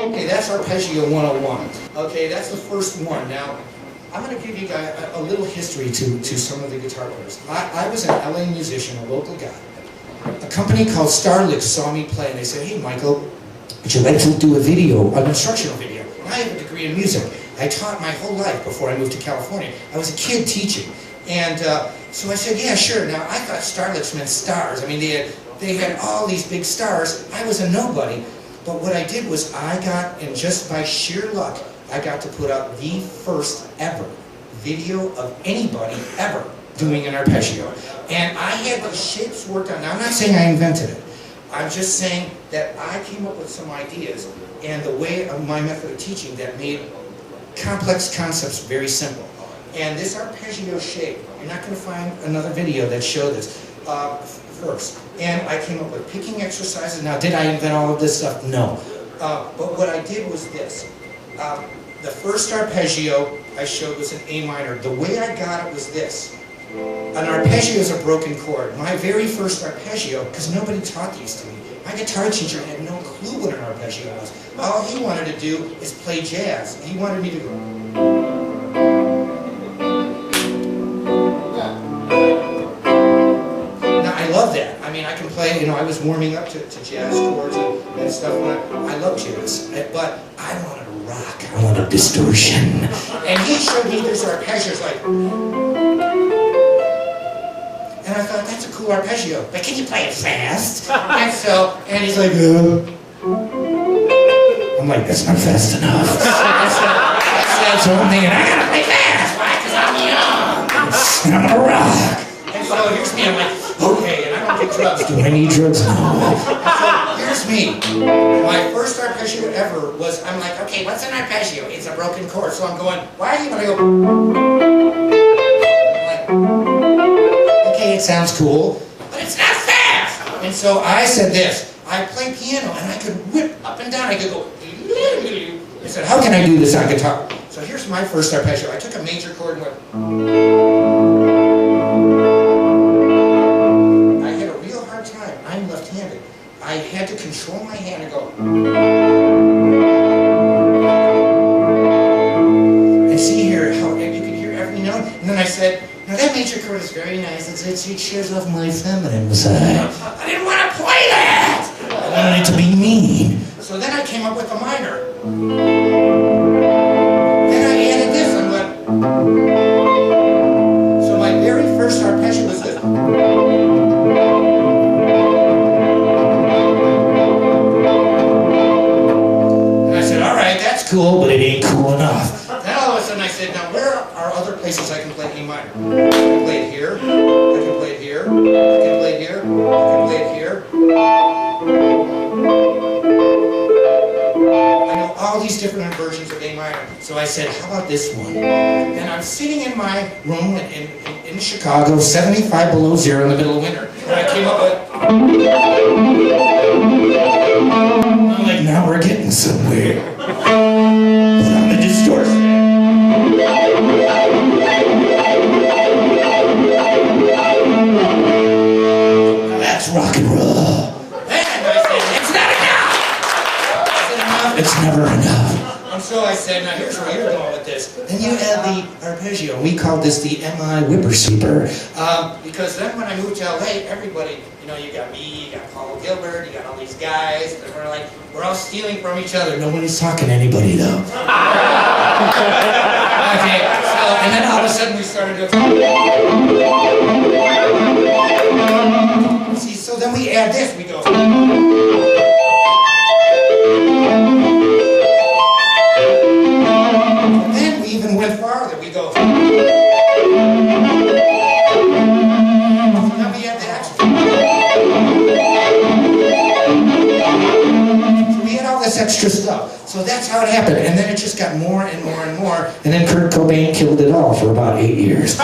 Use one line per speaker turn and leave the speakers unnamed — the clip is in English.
Okay, that's Arpeggio 101. Okay, that's the first one. Now, I'm going to give you guys a little history to some of the guitar players. I was an LA musician, a local guy. A company called Starlick saw me play, and they said, "Hey, Michael, would you like to do a video, an instructional video?" And I have a degree in music. I taught my whole life before I moved to California. I was a kid teaching. And so I said, "Yeah, sure." Now, I thought Starlicks meant stars. I mean, they had all these big stars. I was a nobody. But what I did was I got, and just by sheer luck, I got to put up the first ever video of anybody ever doing an arpeggio. And I had the shapes worked on. Now, I'm not saying I invented it. I'm just saying that I came up with some ideas and the way of my method of teaching that made complex concepts very simple. And this arpeggio shape, you're not going to find another video that showed this first. And I came up with picking exercises. Now, did I invent all of this stuff? No. But what I did was this. The first arpeggio I showed was an A minor. The way I got it was this. An arpeggio is a broken chord. My very first arpeggio, because nobody taught these to me, my guitar teacher had no clue what an arpeggio was. All he wanted to do is play jazz. He wanted me to go. Now, I love that. I mean, I can play, you know, I was warming up to jazz chords and stuff. I love jazz, but I wanted to rock. I wanted distortion. And he showed me this arpeggios like... And I thought, that's a cool arpeggio, but can you play it fast? And he's like, I'm like, that's not fast enough. So I'm thinking, I gotta play fast. Why? Because I'm young. And I'm gonna rock. And so here's me, I'm like, okay, and I don't get drugs. Do I need drugs? No. So here's me. My first arpeggio ever was, I'm like, okay, what's an arpeggio? It's a broken chord. So I'm going, why are you gonna go? It sounds cool, but it's not fast. And so I said this. I play piano and I could whip up and down. I could go. I said, how can I do this on guitar? So here's my first arpeggio. I took a major chord and went. I had a real hard time. I'm left-handed. I had to control my hand and go. And see here how you can hear every note. And then I said, now that major chord is very nice. It shows off my feminine side. I didn't want to play that. I wanted it to be mean. So then I came up with a minor. Then I added this. I went. So my very first arpeggio was this. And I said, all right, that's cool, but it ain't cool enough. Then all of a sudden I said, now where are other places I can play A minor? I can play it here, I can play it here, I can play it here, I can play it here. I know all these different versions of A minor. So I said, how about this one? And I'm sitting in my room in Chicago, 75 below zero in the middle of winter. And I came up with... I'm like, now we're getting somewhere. Put on the distortion. Now that's rock and roll. And I said, it's not enough. Is it enough? It's never enough. And so I said, now here's where you're going with this. Then you add the arpeggio. We called this the MI Whippersweeper. Because then when I moved to LA, everybody, you know, you got me, you got Paul Gilbert, you got all these guys, and we're like, we're all stealing from each other. Nobody's talking to anybody though. Okay, so, and then all of a sudden we started to... See, so then we add this, we go... Then we even went farther, we go... Then we add the extra... So we had all this extra stuff. So that's how it happened, and then it just got more and more and more, and then Kurt Cobain killed it all for about 8 years.